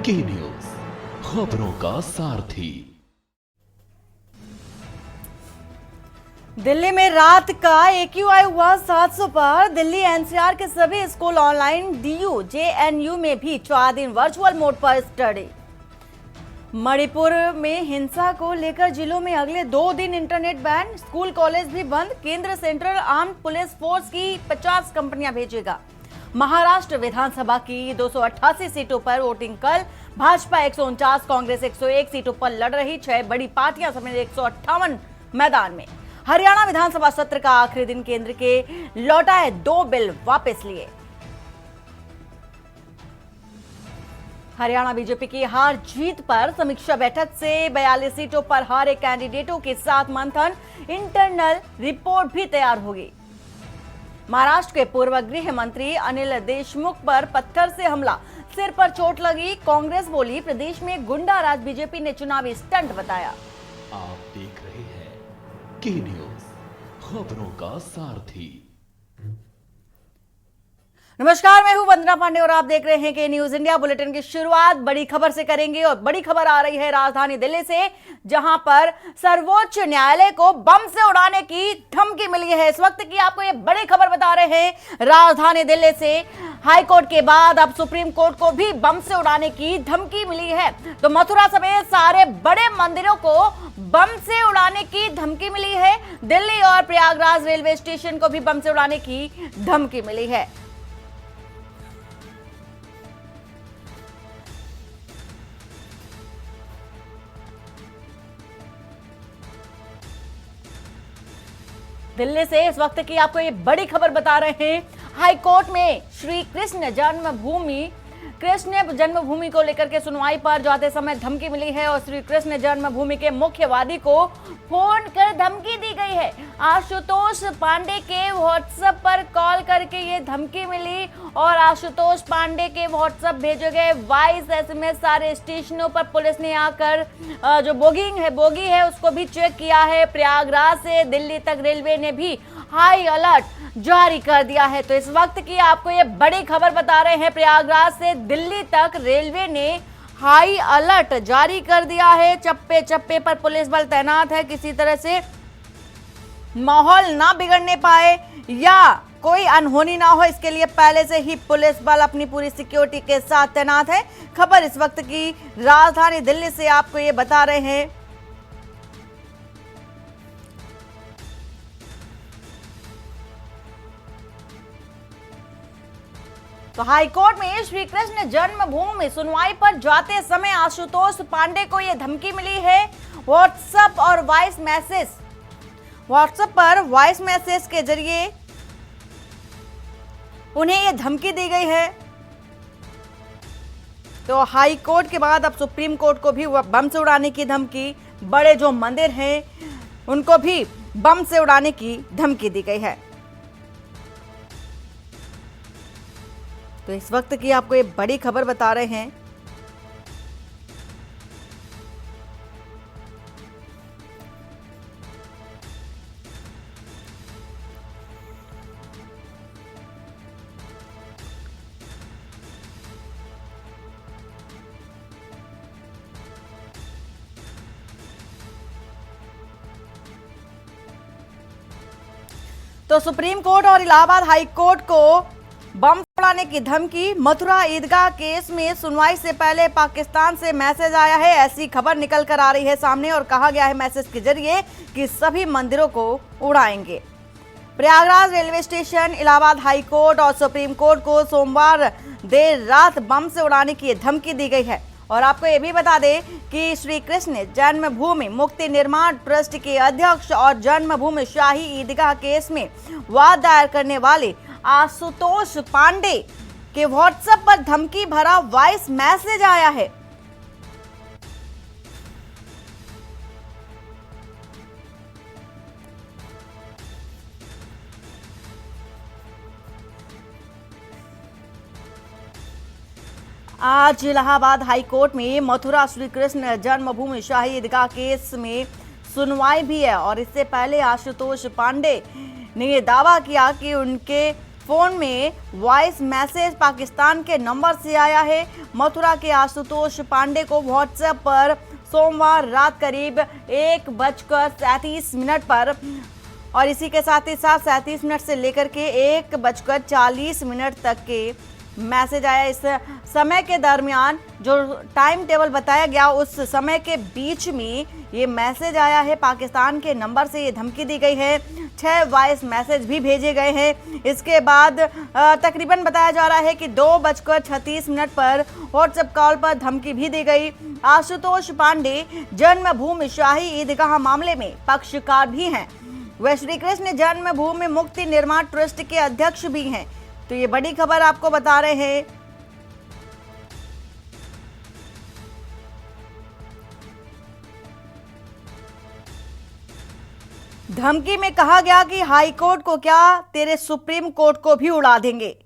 की न्यूज, खबरों का सारथी। दिल्ली में रात का AQI हुआ 700 पर। दिल्ली NCR के सभी स्कूल ऑनलाइन, DU JNU में भी 4 दिन वर्चुअल मोड पर स्टडी। मणिपुर में हिंसा को लेकर जिलों में अगले 2 दिन इंटरनेट बैन, स्कूल कॉलेज भी बंद। केंद्र सेंट्रल आर्म्ड पुलिस फोर्स की 50 कंपनियां भेजेगा। महाराष्ट्र विधानसभा की 288 सीटों पर वोटिंग कल। भाजपा 149, कांग्रेस 101 सीटों पर लड़ रही। 6 बड़ी पार्टियां समेत 158 मैदान में। हरियाणा विधानसभा सत्र का आखिरी दिन, केंद्र के लौटाए 2 बिल वापस लिए। हरियाणा बीजेपी की हार जीत पर समीक्षा बैठक से 42 सीटों पर हारे कैंडिडेटों के साथ मंथन, इंटरनल रिपोर्ट भी तैयार होगी। महाराष्ट्र के पूर्व गृह मंत्री अनिल देशमुख पर पत्थर से हमला, सिर पर चोट लगी। कांग्रेस बोली प्रदेश में गुंडा राज, बीजेपी ने चुनावी स्टंट बताया। आप देख रहे हैं की न्यूज, खबरों का सारथी। नमस्कार, मैं हूं वंदना पांडे और आप देख रहे हैं के न्यूज इंडिया। बुलेटिन की शुरुआत बड़ी खबर से करेंगे और बड़ी खबर आ रही है राजधानी दिल्ली से, जहां पर सर्वोच्च न्यायालय को बम से उड़ाने की धमकी मिली है। इस वक्त की आपको ये बड़ी खबर बता रहे हैं राजधानी दिल्ली से। हाई कोर्ट के बाद अब सुप्रीम कोर्ट को भी बम से उड़ाने की धमकी मिली है। तो मथुरा समेत सारे बड़े मंदिरों को बम से उड़ाने की धमकी मिली है। दिल्ली और प्रयागराज रेलवे स्टेशन को भी बम से उड़ाने की धमकी मिली है। दिल्ली से इस वक्त की आपको ये बड़ी खबर बता रहे हैं। हाई कोर्ट में श्री कृष्ण जन्मभूमि को लेकर के सुनवाई पर जाते समय धमकी मिली है और श्री कृष्ण जन्मभूमि के मुख्य वादी को फोन कर धमकी दी गई है। आशुतोष पांडे के व्हाट्सएप पर कॉल करके ये धमकी मिली और आशुतोष पांडे के व्हाट्सएप भेजे गए वॉइस SMS सारे स्टेशनों पर पुलिस ने आकर जो बोगी है उसको भी चेक किया है। प्रयागराज से दिल्ली तक रेलवे ने भी हाई अलर्ट जारी कर दिया है। तो इस वक्त की आपको ये बड़ी खबर बता रहे हैं, प्रयागराज से दिल्ली तक रेलवे ने हाई अलर्ट जारी कर दिया है। चप्पे चप्पे पर पुलिस बल तैनात है, किसी तरह से माहौल ना बिगड़ने पाए या कोई अनहोनी ना हो, इसके लिए पहले से ही पुलिस बल अपनी पूरी सिक्योरिटी के साथ तैनात है। खबर इस वक्त की राजधानी दिल्ली से आपको ये बता रहे हैं। तो हाईकोर्ट में श्री कृष्ण जन्मभूमि सुनवाई पर जाते समय आशुतोष पांडे को यह धमकी मिली है। व्हाट्सएप पर वॉइस मैसेज के जरिए उन्हें यह धमकी दी गई है। तो हाई कोर्ट के बाद अब सुप्रीम कोर्ट को भी बम से उड़ाने की धमकी, बड़े जो मंदिर हैं उनको भी बम से उड़ाने की धमकी दी गई है। तो इस वक्त की आपको ये बड़ी खबर बता रहे हैं। तो सुप्रीम कोर्ट और इलाहाबाद हाई कोर्ट को बम उड़ाने की धमकी। मथुरा ईदगाह केस में सुनवाई से पहले पाकिस्तान से मैसेज आया है, ऐसी खबर निकल कर आ रही है सामने और कहा गया है मैसेज के जरिए कि सभी मंदिरों को उड़ाएंगे। Prayagraj railway station, Allahabad high court और सुप्रीम कोर्ट को सोमवार देर रात बम से उड़ाने की धमकी दी गई है। और आपको ये भी बता दें कि श्री कृष्ण जन्मभूमि मुक्ति निर्माण ट्रस्ट के अध्यक्ष और जन्मभूमि शाही ईदगाह केस में वाद दायर करने वाले आशुतोष पांडे के व्हाट्सएप पर धमकी भरा वॉइस मैसेज आया है। आज इलाहाबाद हाई कोर्ट में मथुरा श्री कृष्ण जन्मभूमि शाही ईदगाह केस में सुनवाई भी है और इससे पहले आशुतोष पांडे ने यह दावा किया कि उनके फोन में वॉइस मैसेज पाकिस्तान के नंबर से आया है। मथुरा के आशुतोष पांडे को व्हाट्सएप पर सोमवार रात करीब 1:37 पर और इसी के साथ ही 37 से लेकर के 1:40 तक के मैसेज आया। इस समय के दरमियान जो टाइम टेबल बताया गया उस समय के बीच में ये मैसेज आया है। पाकिस्तान के नंबर से ये धमकी दी गई है। 6 वॉइस मैसेज भी भेजे गए हैं। इसके बाद तकरीबन बताया जा रहा है कि 2:36 पर व्हाट्सएप कॉल पर धमकी भी दी गई। आशुतोष पांडे जन्मभूमि शाही ईदगाह मामले में पक्षकार भी हैं। वे श्री कृष्ण जन्मभूमि मुक्ति निर्माण ट्रस्ट के अध्यक्ष भी हैं। तो ये बड़ी खबर आपको बता रहे हैं। धमकी में कहा गया कि हाई कोर्ट को क्या तेरे सुप्रीम कोर्ट को भी उड़ा देंगे।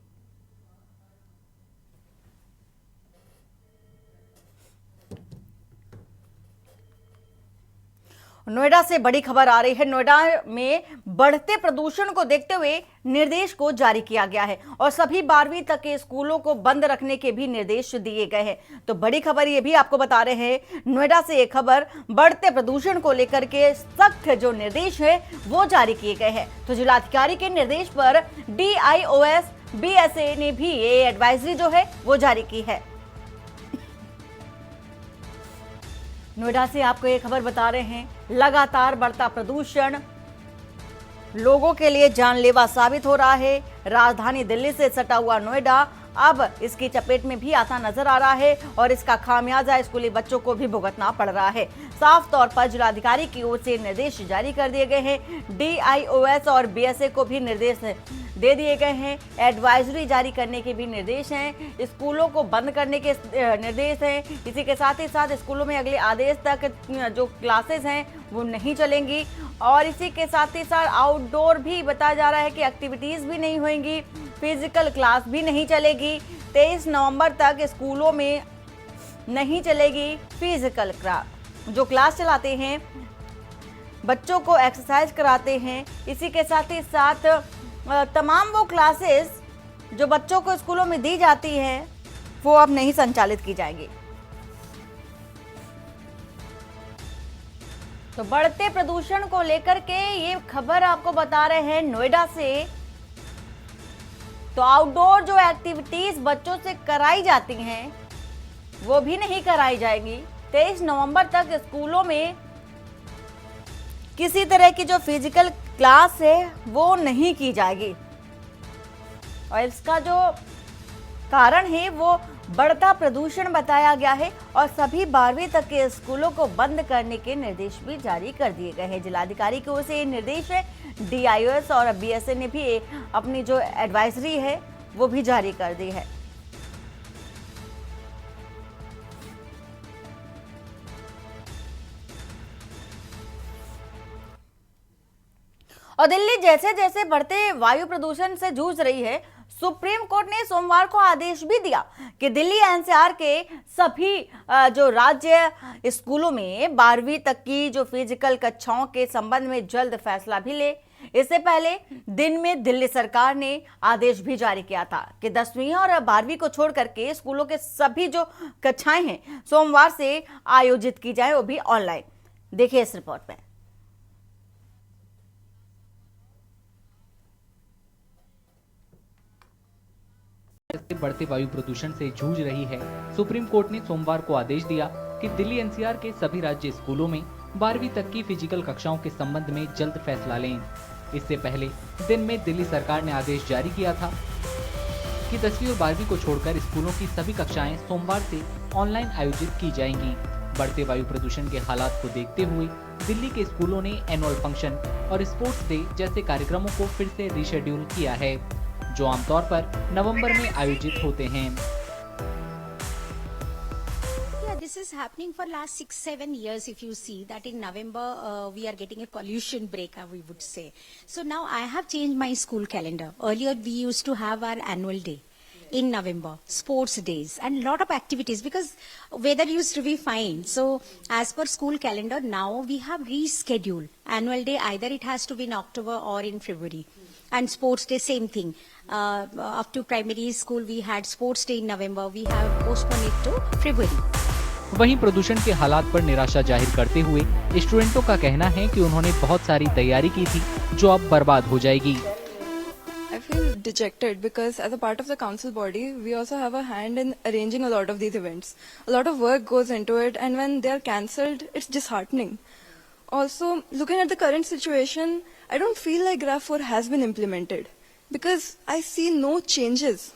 नोएडा से बड़ी खबर आ रही है। नोएडा में बढ़ते प्रदूषण को देखते हुए निर्देश को जारी किया गया है और सभी 12वीं तक के स्कूलों को बंद रखने के भी निर्देश दिए गए हैं। तो बड़ी खबर ये भी आपको बता रहे हैं। नोएडा से एक खबर बढ़ते प्रदूषण को लेकर के सख्त जो निर्देश है वो जारी किए गए हैं। तो जिलाधिकारी के निर्देश पर DIOS BSA ने भी ये एडवाइजरी जो है वो जारी की है। नोएडा से आपको ये खबर बता रहे हैं। लगातार बढ़ता प्रदूषण लोगों के लिए जानलेवा साबित हो रहा है। राजधानी दिल्ली से सटा हुआ नोएडा अब इसकी चपेट में भी आता नजर आ रहा है और इसका खामियाजा स्कूली बच्चों को भी भुगतना पड़ रहा है। साफ तौर पर जिलाधिकारी की ओर से निर्देश जारी कर दिए गए हैं। DIOS और BSA को भी निर्देश दे दिए गए हैं। एडवाइजरी जारी करने के भी निर्देश हैं। स्कूलों को बंद करने के निर्देश हैं। इसी के साथ ही साथ स्कूलों में अगले आदेश तक जो क्लासेस हैं वो नहीं चलेंगी और इसी के साथ ही साथ आउटडोर भी बताया जा रहा है कि एक्टिविटीज भी नहीं होंगी। फिजिकल क्लास भी नहीं चलेगी। 23 नवंबर तक स्कूलों में नहीं चलेगी फिजिकल क्लास। जो क्लास चलाते हैं बच्चों को एक्सरसाइज कराते हैं, इसी के साथ ही साथ तमाम वो क्लासेस जो बच्चों को स्कूलों में दी जाती हैं वो अब नहीं संचालित की जाएंगी। तो बढ़ते प्रदूषण को लेकर के ये खबर आपको बता रहे हैं नोएडा से। तो आउटडोर जो एक्टिविटीज बच्चों से कराई जाती हैं वो भी नहीं कराई जाएंगी। 23 नवंबर तक स्कूलों में किसी तरह की जो फिजिकल क्लास है वो नहीं की जाएगी और इसका जो कारण है वो बढ़ता प्रदूषण बताया गया है और सभी 12वीं तक के स्कूलों को बंद करने के निर्देश भी जारी कर दिए गए हैं। जिलाधिकारी की ओर से ये निर्देश है। DIOS और BSA ने भी अपनी जो एडवाइजरी है वो भी जारी कर दी है। और दिल्ली जैसे जैसे बढ़ते वायु प्रदूषण से जूझ रही है, सुप्रीम कोर्ट ने सोमवार को आदेश भी दिया कि दिल्ली NCR के सभी जो राज्य स्कूलों में 12वीं तक की जो फिजिकल कक्षाओं के संबंध में जल्द फैसला भी ले। इससे पहले दिन में दिल्ली सरकार ने आदेश भी जारी किया था कि 10वीं और 12वीं को छोड़ करके स्कूलों के सभी जो कक्षाएं हैं सोमवार से आयोजित की जाए, वो भी ऑनलाइन। देखिए इस रिपोर्ट में। बढ़ते वायु प्रदूषण से जूझ रही है, सुप्रीम कोर्ट ने सोमवार को आदेश दिया कि दिल्ली NCR के सभी राज्य स्कूलों में 12वीं तक की फिजिकल कक्षाओं के संबंध में जल्द फैसला लें। इससे पहले दिन में दिल्ली सरकार ने आदेश जारी किया था कि 10वीं और 12वीं को छोड़कर स्कूलों की सभी कक्षाएं सोमवार से ऑनलाइन आयोजित की जाएंगी। बढ़ते वायु प्रदूषण के हालात को देखते हुए दिल्ली के स्कूलों ने एनुअल फंक्शन और स्पोर्ट्स डे जैसे कार्यक्रमों को फिर से रीशेड्यूल किया है, जो आमतौर पर नवंबर में आयोजित होते हैं। This is happening for last 6-7 years. If you see that in November we are getting a pollution break, we would say. So now I have changed my school calendar. Earlier we used to have our annual day in November, sports days and lot of activities because weather used to be fine. So as per school calendar now we have rescheduled annual day, either it has to be in October or in February. And sports day, same thing. Up to primary school, we had sports day in November. We have postponed it to February. वहीं प्रदूषण के हालात पर निराशा जाहिर करते हुए स्टूडेंटों का कहना है कि उन्होंने बहुत सारी तैयारी की थी जो अब बर्बाद हो जाएगी। I feel dejected because as a part of the council body, we also have a hand in arranging a lot of these events. A lot of work goes into it, and when they are cancelled, it's disheartening. Also, looking at the current situation, I don't feel like GRAPH 4 has been implemented because I see no changes.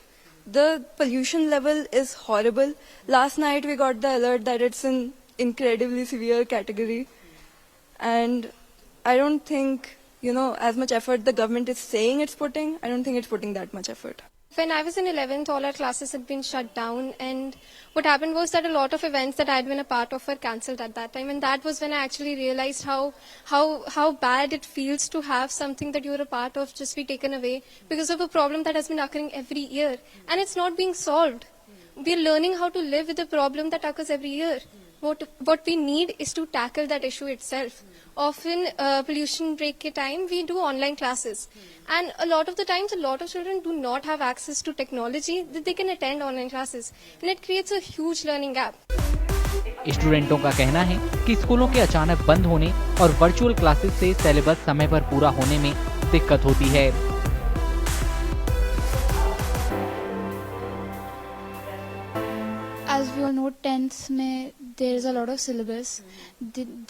The pollution level is horrible. Last night we got the alert that it's an incredibly severe category, and I don't think, as much effort the government is saying it's putting, I don't think it's putting that much effort. When I was in 11th, all our classes had been shut down, and what happened was that a lot of events that I had been a part of were cancelled at that time, and that was when I actually realized how bad it feels to have something that you were a part of just be taken away because of a problem that has been occurring every year, and it's not being solved. We are learning how to live with a problem that occurs every year. What we need is to tackle that issue itself. Often, pollution break ke time, we do online classes. And a lot of the times, a lot of children do not have access to technology that they can attend online classes. And it creates a huge learning gap. स्टूडेंटों का कहना है कि स्कूलों के अचानक बंद होने और वर्चुअल क्लासेस से सिलेबस समय पर पूरा होने में दिक्कत होती है। As we all know, 10th में there is a lot of syllabus.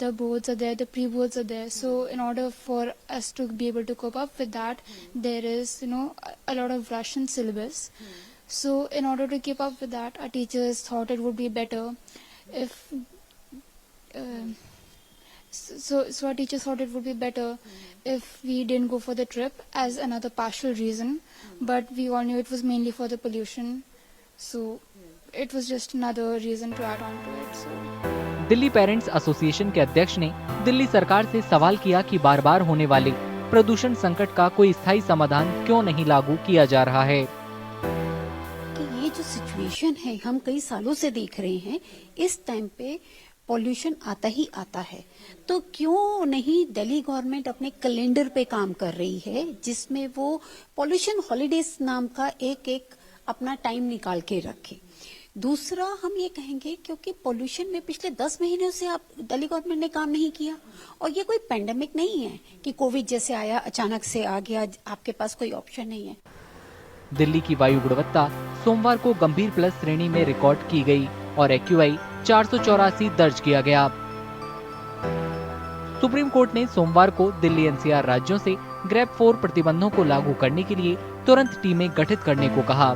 The boards are there, the pre-boards are there. So in order for us to be able to cope up with that, there is, a lot of rush in syllabus. So in order to keep up with that, our teachers thought it would be better if. So our teachers thought it would be better if we didn't go for the trip as another partial reason. But we all knew it was mainly for the pollution. So it was just another reason to add on to it. So Delhi parents association के अध्यक्ष ने दिल्ली सरकार से सवाल किया कि बार-बार होने वाले प्रदूषण संकट का कोई स्थायी समाधान क्यों नहीं लागू किया जा रहा है। कि ये जो सिचुएशन है हम कई सालों से देख रहे हैं, इस टाइम पे पॉल्यूशन आता ही आता है, तो क्यों नहीं दिल्ली गवर्नमेंट अपने कैलेंडर पे काम कर रही है जिसमें वो पॉल्यूशन हॉलीडेज नाम का एक अपना टाइम निकाल के रखे। दूसरा हम ये कहेंगे क्योंकि पोल्यूशन में पिछले 10 महीनों से आप दिल्ली गवर्नमेंट ने काम नहीं किया, और ये कोई पेंडेमिक नहीं है कि कोविड जैसे आया अचानक से आ गया, आपके पास कोई ऑप्शन नहीं है। दिल्ली की वायु गुणवत्ता सोमवार को गंभीर प्लस श्रेणी में रिकॉर्ड की गई और एक्यूआई 484 दर्ज किया गया। सुप्रीम कोर्ट ने सोमवार को दिल्ली एनसीआर राज्यों से ग्रैप 4 प्रतिबंधों को लागू करने के लिए तुरंत टीमें गठित करने को कहा।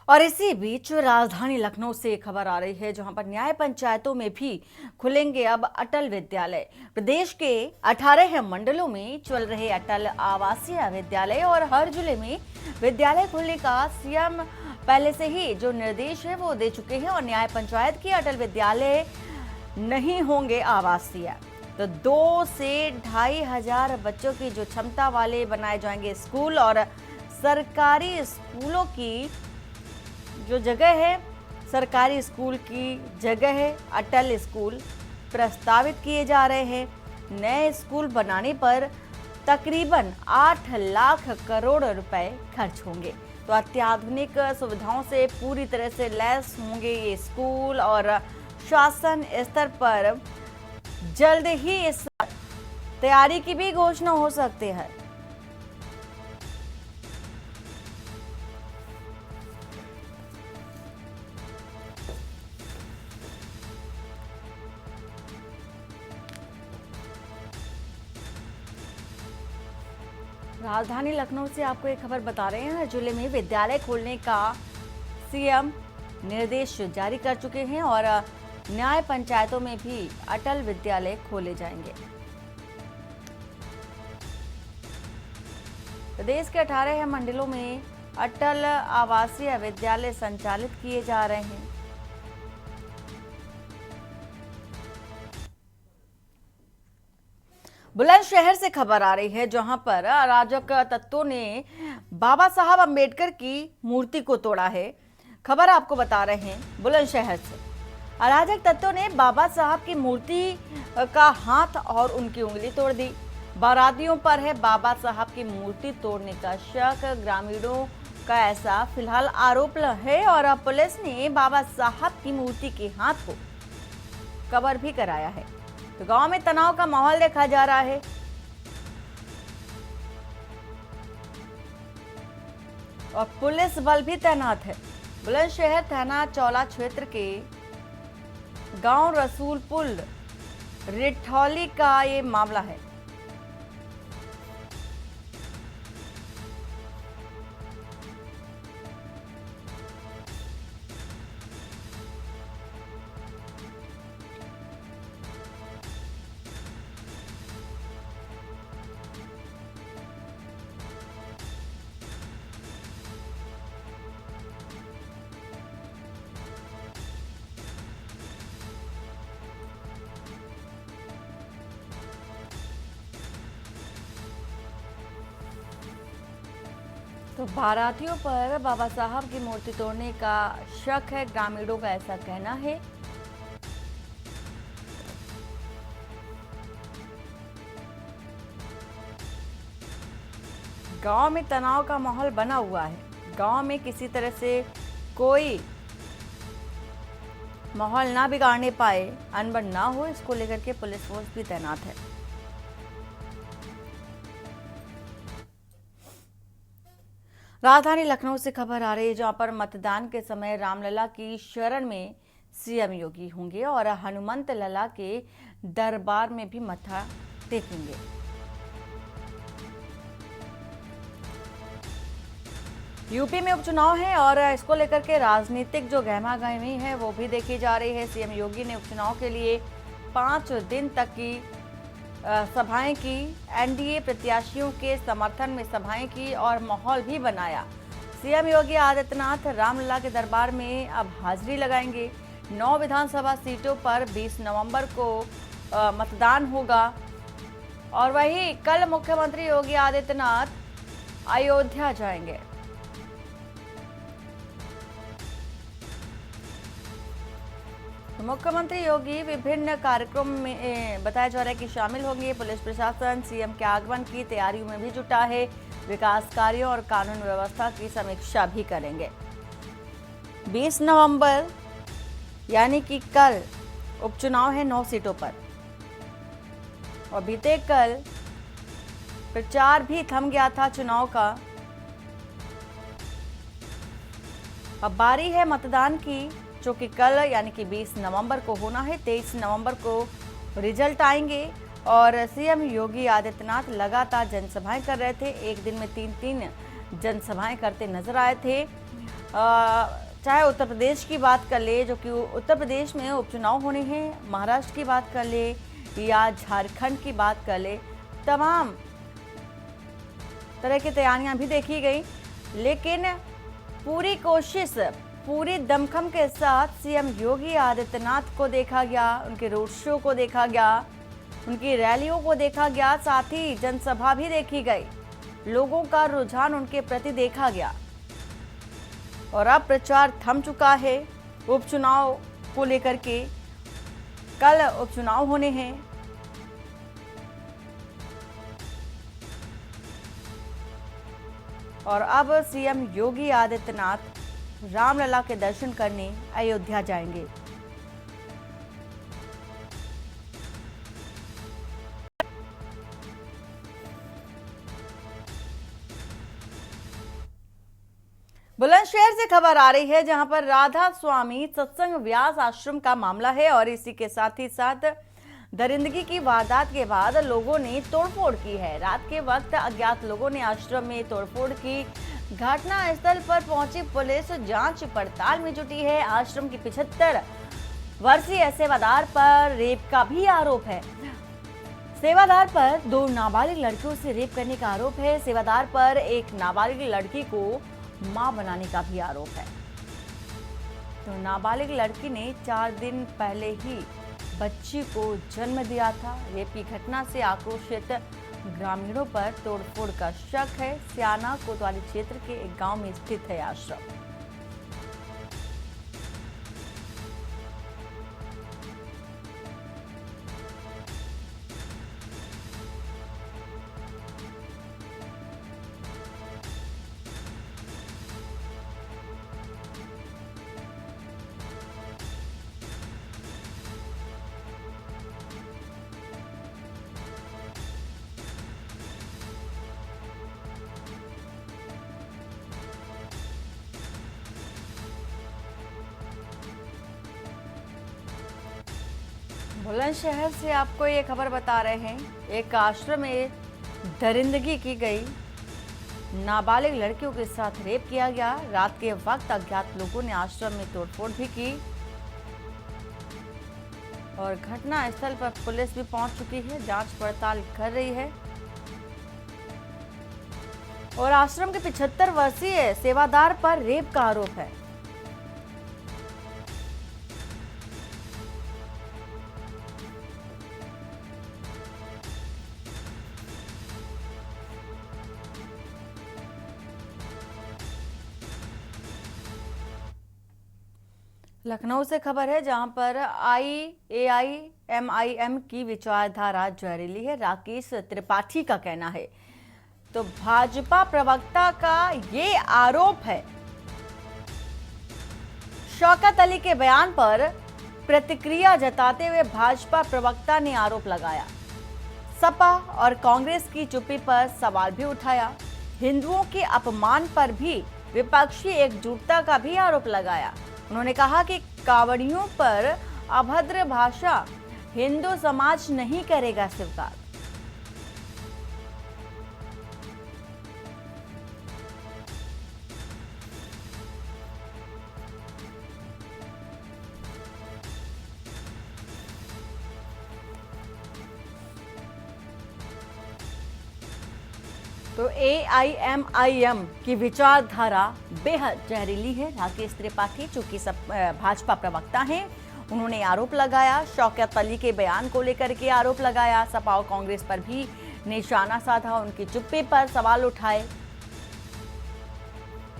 और इसी बीच राजधानी लखनऊ से खबर आ रही है, जहां पर न्याय पंचायतों में भी खुलेंगे अब अटल विद्यालय। प्रदेश के 18 मंडलों में चल रहे अटल आवासीय विद्यालय और हर जिले में विद्यालय खोलने का सीएम पहले से ही जो निर्देश है वो दे चुके हैं, और न्याय पंचायत के अटल विद्यालय नहीं होंगे आवासीय। तो 2 से 2,500 बच्चों की जो क्षमता वाले बनाए जाएंगे स्कूल, और सरकारी स्कूलों की जो जगह है, सरकारी स्कूल की जगह है अटल स्कूल प्रस्तावित किए जा रहे हैं। नए स्कूल बनाने पर तकरीबन 8 लाख करोड़ रुपए खर्च होंगे। तो अत्याधुनिक सुविधाओं से पूरी तरह से लैस होंगे ये स्कूल, और शासन स्तर पर जल्द ही इस तैयारी की भी घोषणा हो सकती है। राजधानी लखनऊ से आपको एक खबर बता रहे हैं, हर जिले में विद्यालय खोलने का सीएम निर्देश जारी कर चुके हैं, और न्याय पंचायतों में भी अटल विद्यालय खोले जाएंगे। प्रदेश के 18 मंडलों में अटल आवासीय विद्यालय संचालित किए जा रहे हैं। बुलंदशहर से खबर आ रही है, जहां पर अराजक तत्वों ने बाबा साहब अंबेडकर की मूर्ति को तोड़ा है। खबर आपको बता रहे हैं बुलंदशहर से। अराजक तत्वों ने बाबा साहब की मूर्ति का हाथ और उनकी उंगली तोड़ दी। बारातियों पर है बाबा साहब की मूर्ति तोड़ने का शक। ग्रामीणों का ऐसा फिलहाल आरोप है और अब पुलिस ने बाबा साहब की मूर्ति के हाथ को कवर भी कराया है। तो गांव में तनाव का माहौल देखा जा रहा है। और पुलिस बल भी तैनात है। बुलंदशहर थाना चौला क्षेत्र के गांव रसूलपुर रिठौली का ये मामला है। तो बारातियों पर बाबा साहब की मूर्ति तोड़ने का शक है। ग्रामीणों का ऐसा कहना है। गांव में तनाव का माहौल बना हुआ है। गांव में किसी तरह से कोई माहौल ना बिगाड़ने पाए, अनबन ना हो, इसको लेकर के पुलिस फोर्स भी तैनात है। राजधानी लखनऊ से खबर आ रही है, जहां पर मतदान के समय रामलला की शरण में सीएम योगी होंगे और हनुमंत लला के दरबार में भी मत्था टेकेंगे। यूपी में उपचुनाव है और इसको लेकर के राजनीतिक जो गहमागहमी है वो भी देखी जा रही है। सीएम योगी ने उपचुनाव के लिए 5 दिन तक की सभाएं की, एनडीए प्रत्याशियों के समर्थन में सभाएं की और माहौल भी बनाया। सीएम योगी आदित्यनाथ रामलला के दरबार में अब हाजिरी लगाएंगे। 9 विधानसभा सीटों पर 20 नवंबर को मतदान होगा। और वहीं कल मुख्यमंत्री योगी आदित्यनाथ अयोध्या जाएंगे। मुख्यमंत्री योगी विभिन्न कार्यक्रम में बताया जा रहा है कि शामिल होंगे। पुलिस प्रशासन सीएम के आगमन की तैयारियों में भी जुटा है। विकास कार्यों और कानून व्यवस्था की समीक्षा भी करेंगे। 20 नवंबर यानी कि कल उपचुनाव है 9 सीटों पर और बीते कल प्रचार भी थम गया था चुनाव का। अब बारी है मतदान की, जो कि कल यानी कि 20 नवंबर को होना है। 23 नवंबर को रिजल्ट आएंगे और सीएम योगी आदित्यनाथ लगातार जनसभाएं कर रहे थे। एक दिन में 3-3 जनसभाएं करते नजर आए थे। चाहे उत्तर प्रदेश की बात कर ले, जो कि उत्तर प्रदेश में उपचुनाव होने हैं, महाराष्ट्र की बात कर ले या झारखंड की बात कर ले, तमाम तरह की तैयारियां भी देखी गई। लेकिन पूरी कोशिश, पूरी दमखम के साथ सीएम योगी आदित्यनाथ को देखा गया, उनके रोड शो को देखा गया, उनकी रैलियों को देखा गया, साथ ही जनसभा भी देखी गई। लोगों का रुझान उनके प्रति देखा गया और अब प्रचार थम चुका है उपचुनाव को लेकर के। कल उपचुनाव होने हैं। और अब सीएम योगी आदित्यनाथ रामलला के दर्शन करने अयोध्या जाएंगे। बुलंदशहर से खबर आ रही है, जहां पर राधा स्वामी सत्संग व्यास आश्रम का मामला है और इसी के साथ ही साथ दरिंदगी की वारदात के बाद लोगों ने तोड़फोड़ की है। रात के वक्त अज्ञात लोगों ने आश्रम में तोड़फोड़ की। घटना स्थल पर पहुंची पुलिस जांच पड़ताल में जुटी है। आश्रम की 75 वर्षीय सेवादार पर रेप का भी आरोप है। सेवादार पर 2 नाबालिग लड़कियों से रेप करने का आरोप है। सेवादार पर एक नाबालिग लड़की को मां बनाने का भी आरोप है। तो नाबालिग लड़की ने 4 दिन पहले ही बच्ची को जन्म दिया था। रेप की घटना से आक्रोशित ग्रामीणों पर तोड़फोड़ का शक है। सियाना कोतवाली क्षेत्र के एक गांव में स्थित है आश्रम। बुलंदशहर से आपको ये खबर बता रहे हैं, एक आश्रम में दरिंदगी की गई, नाबालिग लड़कियों के साथ रेप किया गया। रात के वक्त अज्ञात लोगों ने आश्रम में तोड़फोड़ भी की और घटना स्थल पर पुलिस भी पहुंच चुकी है, जांच पड़ताल कर रही है। और आश्रम के 75 वर्षीय सेवादार पर रेप का आरोप है। लखनऊ से खबर है, जहां पर AIIMIM की विचारधारा जहरीली है। राकेश त्रिपाठी का कहना है, तो भाजपा प्रवक्ता का ये आरोप है। शौकत अली के बयान पर प्रतिक्रिया जताते हुए भाजपा प्रवक्ता ने आरोप लगाया। सपा और कांग्रेस की चुप्पी पर सवाल भी उठाया। हिंदुओं के अपमान पर भी विपक्षी एकजुटता का भी आरोप लगाया। उन्होंने कहा कि कांवड़ियों पर अभद्र भाषा हिंदू समाज नहीं करेगा स्वीकार। तो AIMIM की विचारधारा बेहद जहरीली है। राकेश त्रिपाठी चूंकि भाजपा प्रवक्ता हैं, उन्होंने आरोप लगाया। शौकत अली के बयान को लेकर के आरोप लगाया। सपा और कांग्रेस पर भी निशाना साधा, उनकी चुप्पी पर सवाल उठाए।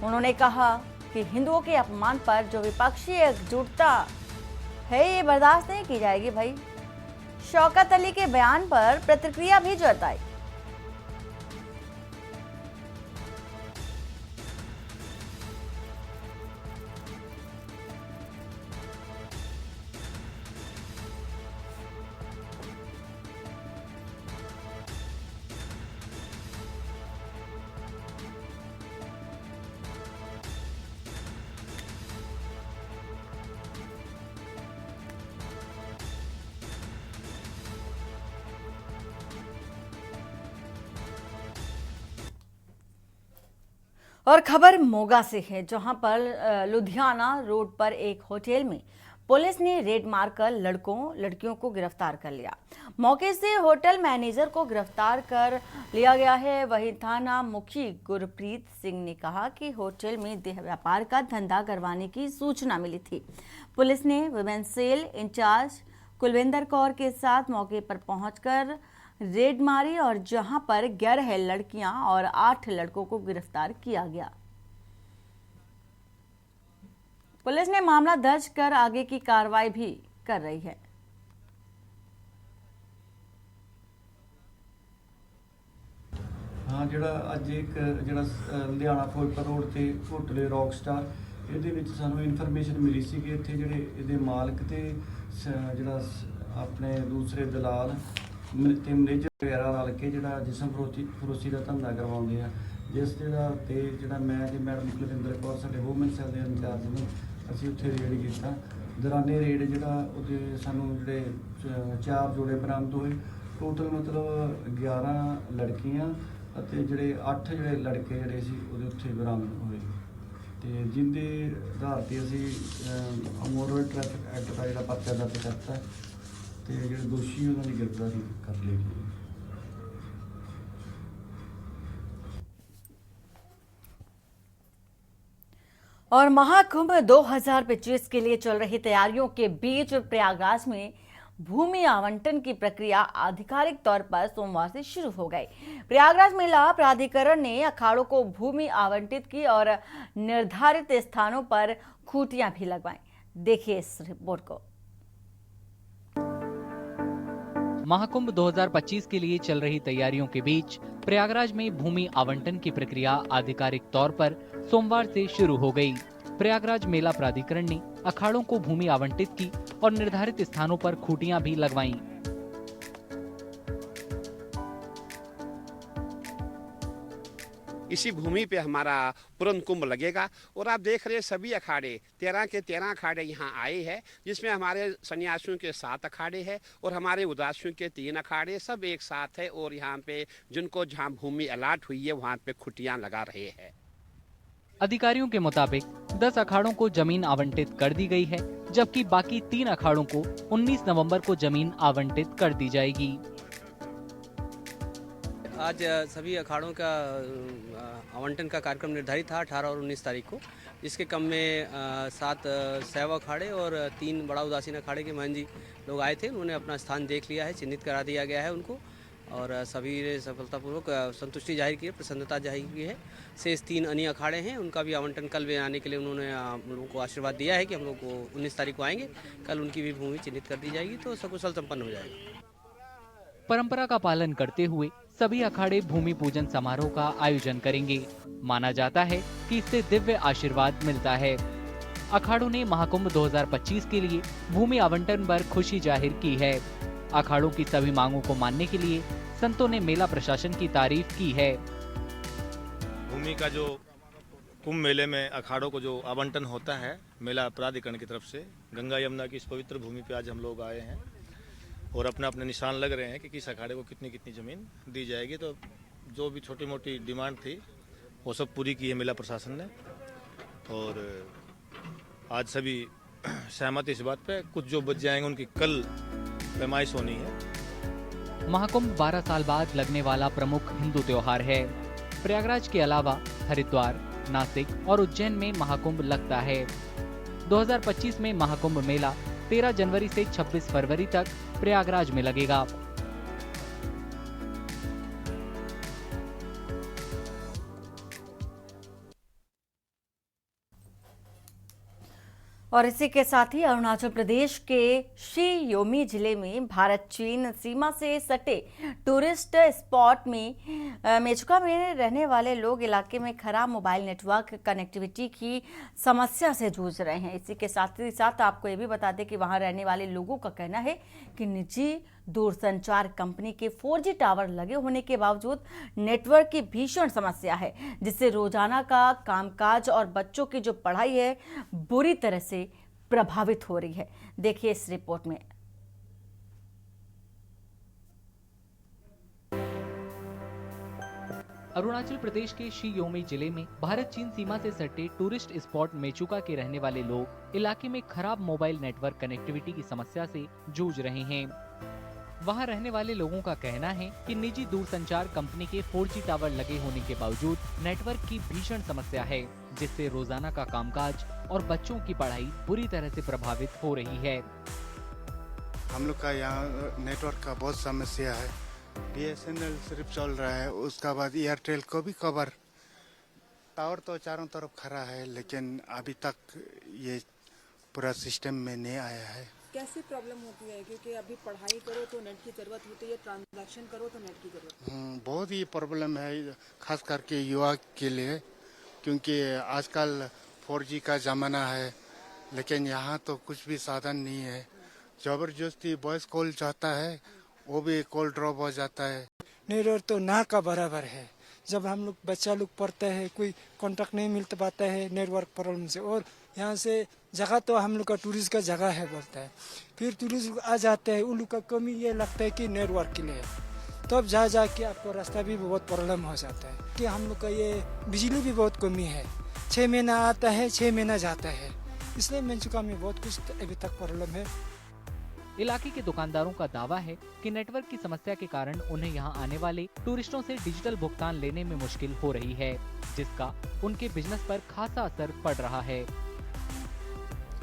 उन्होंने कहा कि हिंदुओं के अपमान पर जो विपक्षी एकजुटता है, ये बर्दाश्त नहीं की जाएगी। भाई, शौकत अली के बयान पर प्रतिक्रिया भी जताई। और खबर मोगा से है, जहां पर लुधियाना रोड पर एक होटल में पुलिस ने रेड मारकर लड़कियों को गिरफ्तार कर लिया। मौके से होटल मैनेजर को गिरफ्तार कर लिया गया है। वहीं थाना मुखी गुरप्रीत सिंह ने कहा कि होटल में देह व्यापार का धंधा करवाने की सूचना मिली थी। पुलिस ने women cell incharge Kulwinder Kaur के साथ मौके पर पहुंचकर रेड मारी और जहां पर 11 लड़कियां और 8 लड़कों को गिरफ्तार किया गया। पुलिस ने मामला दर्ज कर आगे की कार्रवाई भी कर रही है। हाँ, ਜਿਹੜਾ ਅੱਜ ਇੱਕ ਜਿਹੜਾ ਲੁਧਿਆਣਾ ਫਿਰੋਜ਼ਪੁਰ ਰੋਡ ਤੇ ਹੋਟਲ ਰੌਕ ਸਟਾਰ, ਇਹਦੇ ਵਿੱਚ ਸਾਨੂੰ ਇਨਫੋਰਮੇਸ਼ਨ ਮਿਲੀ ਸੀ ਕਿ ਇੱਥੇ ਜਿਹੜੇ ਇਹਦੇ ਮਾਲਕ ਤੇ ਜਿਹੜਾ ਆਪਣੇ ਦੂਸਰੇ ਦਲਾਲ ਤੇ ਮੈਨੇਜਰ ਵਗੈਰਾ ਰਲ ਕੇ ਜਿਹੜਾ ਜਿਸਮ ਫਰੋਸ਼ੀ ਦਾ ਧੰਦਾ ਕਰਵਾਉਂਦੇ ਆ, ਜਿਸ ਜਿਹੜਾ ਤੇ ਜਿਹੜਾ ਮੈਂ ਤੇ ਮੈਡਮ ਕੁਲਵਿੰਦਰ ਕੌਰ ਸਾਡੇ ਵੂਮਨ ਸੈਲ ਦੇ ਇੰਚਾਰਜ ਨੇ, ਅਸੀਂ ਉੱਥੇ ਰੇਡ ਕੀਤਾ। ਦੌਰਾਨੇ ਰੇਡ ਜਿਹੜਾ ਉਹਦੇ ਸਾਨੂੰ ਜਿਹੜੇ 4 ਜੋੜੇ ਬਰਾਮਦ ਹੋਏ। ਟੋਟਲ ਮਤਲਬ 11 ਲੜਕੀਆਂ ਅਤੇ ਜਿਹੜੇ 8 ਜਿਹੜੇ ਲੜਕੇ ਜਿਹੜੇ ਸੀ ਉਹਦੇ ਉੱਥੇ ਬਰਾਮਦ ਹੋਏ, ਤੇ ਜਿੰਦੇ ਆਧਾਰ ਤੇ ਅਸੀਂ ਮੋਟਰ ਟ੍ਰੈਫਿਕ ਐਕਟ ਦਾ ਜਿਹੜਾ ਪਰਚਾ ਦਰਜ ਕਰਤਾ ਤੇ ਜਿਹੜੇ ਦੋਸ਼ੀ ਉਹਨਾਂ ਦੀ ਗ੍ਰਿਫਤਾਰੀ ਕਰ ਲਈ ਗਈ। और महाकुंभ 2025 के लिए चल रही तैयारियों के बीच प्रयागराज में भूमि आवंटन की प्रक्रिया आधिकारिक तौर पर सोमवार से शुरू हो गई। प्रयागराज मेला प्राधिकरण ने अखाड़ों को भूमि आवंटित की और निर्धारित स्थानों पर खूंटियां भी लगवाई। देखिए इस रिपोर्ट को। महाकुंभ 2025 के लिए चल रही तैयारियों के बीच प्रयागराज में भूमि आवंटन की प्रक्रिया आधिकारिक तौर पर सोमवार से शुरू हो गई। प्रयागराज मेला प्राधिकरण ने अखाड़ों को भूमि आवंटित की और निर्धारित स्थानों पर खूंटियां भी लगवाईं। इसी भूमि पे हमारा पूर्ण कुंभ लगेगा। और आप देख रहे हैं सभी अखाड़े 13 के 13 अखाड़े यहाँ आए हैं, जिसमें हमारे सन्यासियों के 7 अखाड़े हैं और हमारे उदासियों के 3 अखाड़े, सब एक साथ है। और यहाँ पे जिनको जहाँ भूमि अलाट हुई है वहाँ पे खुटियाँ लगा रहे हैं। अधिकारियों के मुताबिक 10 अखाड़ों को जमीन आवंटित कर दी गई है, जबकि बाकी 3 अखाड़ों को 19 नवंबर को जमीन आवंटित कर दी जाएगी। आज सभी अखाड़ों का आवंटन का कार्यक्रम निर्धारित था 18 और 19 तारीख को। इसके क्रम में 7 शैव अखाड़े और 3 बड़ा उदासीन अखाड़े के महंत जी लोग आए थे। उन्होंने अपना स्थान देख लिया है, चिन्हित करा दिया गया है उनको, और सभी ने सफलतापूर्वक संतुष्टि जाहिर की है, प्रसन्नता जाहिर की है। शेष 3 अन्य अखाड़े हैं, उनका भी आवंटन कल में आने के लिए उन्होंने हम लोगों को आशीर्वाद दिया है कि हम लोग को 19 तारीख को आएंगे, कल उनकी भी भूमि चिन्हित कर दी जाएगी तो सकुशल संपन्न हो जाएगा। परंपरा का पालन करते हुए सभी अखाड़े भूमि पूजन समारोह का आयोजन करेंगे। माना जाता है कि इससे दिव्य आशीर्वाद मिलता है। अखाड़ों ने महाकुंभ 2025 के लिए भूमि आवंटन पर खुशी जाहिर की है। अखाड़ों की सभी मांगों को मानने के लिए संतों ने मेला प्रशासन की तारीफ की है। भूमि का जो कुंभ मेले में अखाड़ों को जो आवंटन होता है मेला प्राधिकरण की तरफ से, गंगा यमुना की इस पवित्र भूमि पे आज हम लोग आए हैं और अपने अपने निशान लग रहे हैं कि किस अखाड़े को कितनी कितनी जमीन दी जाएगी। तो जो भी छोटी मोटी डिमांड थी वो सब पूरी की है मेला प्रशासन ने, और आज सभी सहमत इस बात पे। कुछ जो बच जाएंगे उनकी कल पैमाइश होनी है। महाकुंभ 12 साल बाद लगने वाला प्रमुख हिंदू त्योहार है। प्रयागराज के अलावा हरिद्वार, नासिक और उज्जैन में महाकुंभ लगता है। 2025 में महाकुंभ मेला 13 जनवरी से 26 फरवरी तक प्रयागराज में लगेगा। और इसी के साथ ही अरुणाचल प्रदेश के शी योमी जिले में भारत चीन सीमा से सटे टूरिस्ट स्पॉट में मेचुका में रहने वाले लोग इलाके में खराब मोबाइल नेटवर्क कनेक्टिविटी की समस्या से जूझ रहे हैं। इसी के साथ ही साथ आपको ये भी बता दें कि वहां रहने वाले लोगों का कहना है कि निजी दूरसंचार कंपनी के 4G टावर लगे होने के बावजूद नेटवर्क की भीषण समस्या है, जिससे रोजाना का कामकाज और बच्चों की जो पढ़ाई है बुरी तरह से प्रभावित हो रही है। देखिए इस रिपोर्ट में। अरुणाचल प्रदेश के शी योमी जिले में भारत चीन सीमा से सटे टूरिस्ट स्पॉट मेचुका के रहने वाले लोग इलाके में खराब मोबाइल नेटवर्क कनेक्टिविटी की समस्या से जूझ रहे हैं। वहां रहने वाले लोगों का कहना है कि निजी दूरसंचार कंपनी के 4G टावर लगे होने के बावजूद नेटवर्क की भीषण समस्या है, जिससे रोजाना का कामकाज और बच्चों की पढ़ाई बुरी तरह से प्रभावित हो रही है। हम लोग का यहाँ नेटवर्क का बहुत समस्या है। BSNL सिर्फ चल रहा है, उसका बाद एयरटेल को भी कवर। टावर तो चारों तरफ खड़ा है, लेकिन अभी तक ये पूरा सिस्टम में नहीं आया है। कैसी प्रॉब्लम होती है? क्योंकि अभी पढ़ाई करो तो नेट की जरूरत होती है, ट्रांजैक्शन करो तो नेट की जरूरत है। बहुत ही प्रॉब्लम है, खास करके युवा के लिए, क्योंकि आजकल 4G का जमाना है, लेकिन यहाँ तो कुछ भी साधन नहीं है। जबरदस्ती वॉइस कॉल चाहता है, वो भी कॉल ड्रॉप हो जाता है। नेटवर्क तो ना का बराबर है। जब हम लोग बच्चा लोग पढ़ते हैं, कोई कॉन्टेक्ट नहीं मिल पाता है नेटवर्क प्रॉब्लम से। और यहाँ से जगह तो हम लोग का टूरिस्ट का जगह है बोलता है, फिर टूरिस्ट आ जाते हैं, उन लोग का कमी ये लगता है कि नेटवर्क के लिए। तब तो जा के आपको रास्ता भी बहुत प्रॉब्लम हो जाता है कि हम लोग का ये बिजली भी बहुत कमी है। 6 महीना आता है, 6 महीना जाता है, इसलिए मेचुका में बहुत कुछ अभी तक प्रॉब्लम है। इलाके के दुकानदारों का दावा है कि नेटवर्क की समस्या के कारण उन्हें यहां आने वाले टूरिस्टों से डिजिटल भुगतान लेने में मुश्किल हो रही है, जिसका उनके बिजनेस पर खासा असर पड़ रहा है।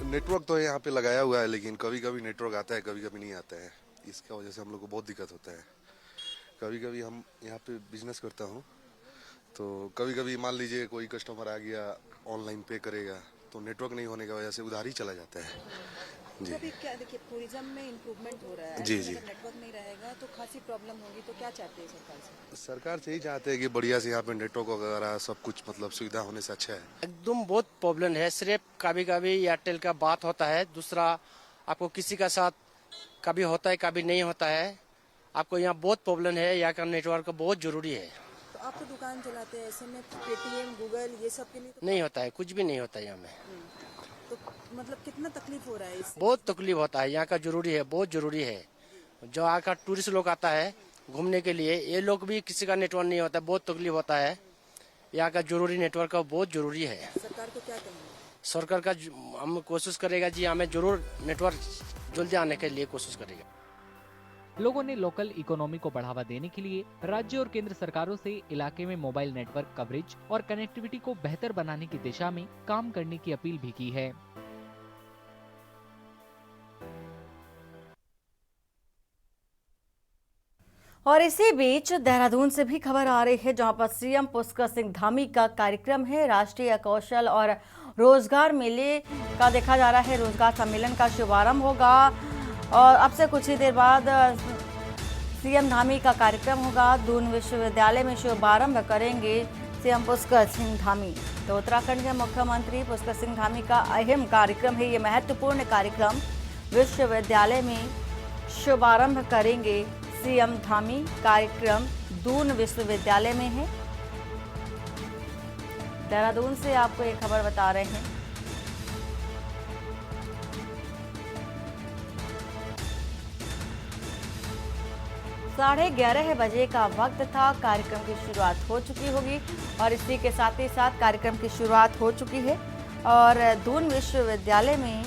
नेटवर्क तो यहाँ पे लगाया हुआ है, लेकिन कभी कभी नेटवर्क आता है, कभी कभी नहीं आता है। इसका वजह से हम लोग को बहुत दिक्कत होता है। कभी कभी हम यहाँ पे बिजनेस करता हूँ, तो कभी कभी मान लीजिए कोई कस्टमर आ गया, ऑनलाइन पे करेगा, तो नेटवर्क नहीं होने की वजह से उधार ही चला जाता है। जी तो अभी क्या देखिए, टूरिज्म में इम्प्रूवमेंट हो रहा है। जी जी। नेटवर्क नहीं रहेगा तो खासी प्रॉब्लम होगी, तो क्या चाहते हैं सरकार से? सरकार से यही चाहते हैं कि बढ़िया से यहाँ पे नेटवर्क वगैरह सब कुछ मतलब सुविधा होने से अच्छा है। एकदम बहुत प्रॉब्लम है। सिर्फ कभी कभी एयरटेल का बात होता है, दूसरा आपको किसी का साथ कभी होता है, कभी नहीं होता है। आपको यहाँ बहुत प्रॉब्लम है, यहाँ का नेटवर्क बहुत जरूरी है। तो आप तो दुकान चलाते हैं, ऐसे में पेटीएम, गूगल ये सब के लिए तो नहीं होता है, कुछ भी नहीं होता है यहाँ में। तो मतलब कितना तकलीफ हो रहा है इससे? बहुत तकलीफ होता है, यहाँ का जरूरी है, बहुत जरूरी है। जो यहाँ का टूरिस्ट लोग आता है घूमने के लिए, ये लोग भी किसी का नेटवर्क नहीं होता है, बहुत तकलीफ होता है। यहाँ का जरूरी नेटवर्क का बहुत जरूरी है। सरकार को क्या कहेंगे? सरकार का हम कोशिश करेगा जी, हमें जरूर नेटवर्क जल्दी आने के लिए कोशिश करेगा। लोगों ने लोकल इकोनॉमी को बढ़ावा देने के लिए राज्य और केंद्र सरकारों से इलाके में मोबाइल नेटवर्क कवरेज और कनेक्टिविटी को बेहतर बनाने की दिशा में काम करने की अपील भी की है। और इसी बीच देहरादून से भी खबर आ रही है, जहां पर सीएम पुष्कर सिंह धामी का कार्यक्रम है। राष्ट्रीय कौशल और रोजगार मेले का देखा जा रहा है, रोजगार सम्मेलन का शुभारंभ होगा और अब से कुछ ही देर बाद सीएम धामी का कार्यक्रम होगा। दून विश्वविद्यालय में शुभारंभ करेंगे सीएम पुष्कर सिंह धामी। तो उत्तराखंड के मुख्यमंत्री पुष्कर सिंह धामी का अहम कार्यक्रम है, ये महत्वपूर्ण कार्यक्रम विश्वविद्यालय में शुभारंभ करेंगे सीएम धामी। कार्यक्रम दून विश्वविद्यालय में है। देहरादून से आपको ये खबर बता रहे हैं। साढ़े 11 बजे का वक्त था, कार्यक्रम की शुरुआत हो चुकी होगी और इसी के साथ ही साथ कार्यक्रम की शुरुआत हो चुकी है और दून विश्वविद्यालय में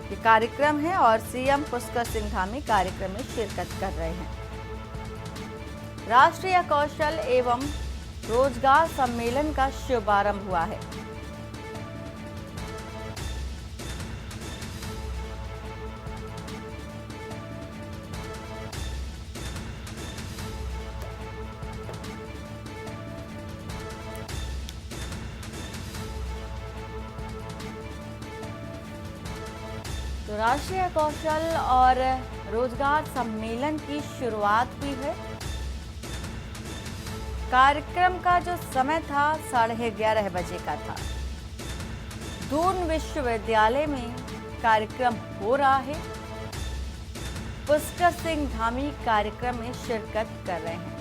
ये कार्यक्रम है और सीएम पुष्कर सिंह धामी कार्यक्रम में शिरकत कर रहे हैं। राष्ट्रीय कौशल एवं रोजगार सम्मेलन का शुभारंभ हुआ है। तो राष्ट्रीय कौशल और रोजगार सम्मेलन की शुरुआत हुई है। कार्यक्रम का जो समय था 11:30 बजे का था। दून विश्वविद्यालय में कार्यक्रम हो रहा है। पुष्कर सिंह धामी कार्यक्रम में शिरकत कर रहे हैं।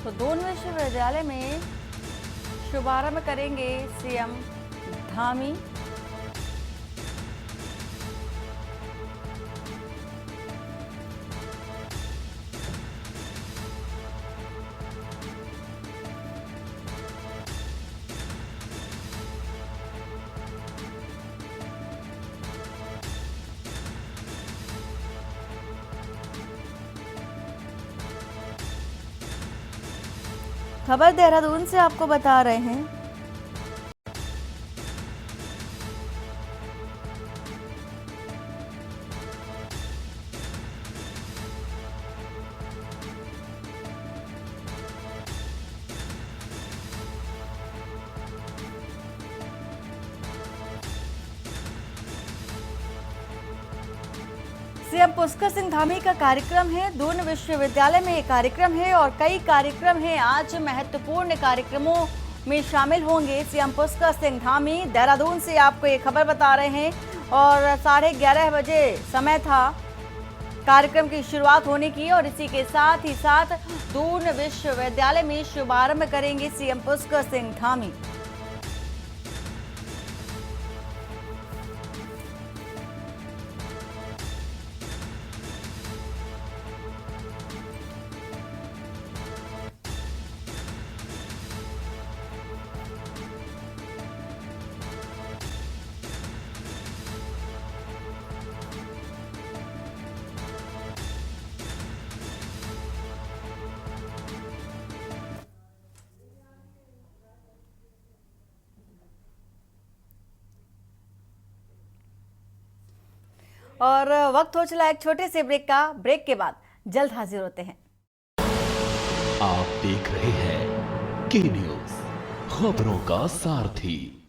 तो दून विश्वविद्यालय में शुभारंभ करेंगे सीएम धामी। खबर देहरादून से आपको बता रहे हैं। सीएम पुष्कर सिंह धामी का कार्यक्रम है। दून विश्वविद्यालय में ये कार्यक्रम है और कई कार्यक्रम हैं। आज महत्वपूर्ण कार्यक्रमों में शामिल होंगे सीएम पुष्कर सिंह धामी। देहरादून से आपको ये खबर बता रहे हैं और 11:30 बजे समय था कार्यक्रम की शुरुआत होने की और इसी के साथ ही साथ दून विश्वविद्यालय में शुभारंभ करेंगे सीएम पुष्कर सिंह धामी। और वक्त हो चला एक छोटे से ब्रेक का। ब्रेक के बाद जल्द हाजिर होते हैं। आप देख रहे हैं के न्यूज़, खबरों का सारथी।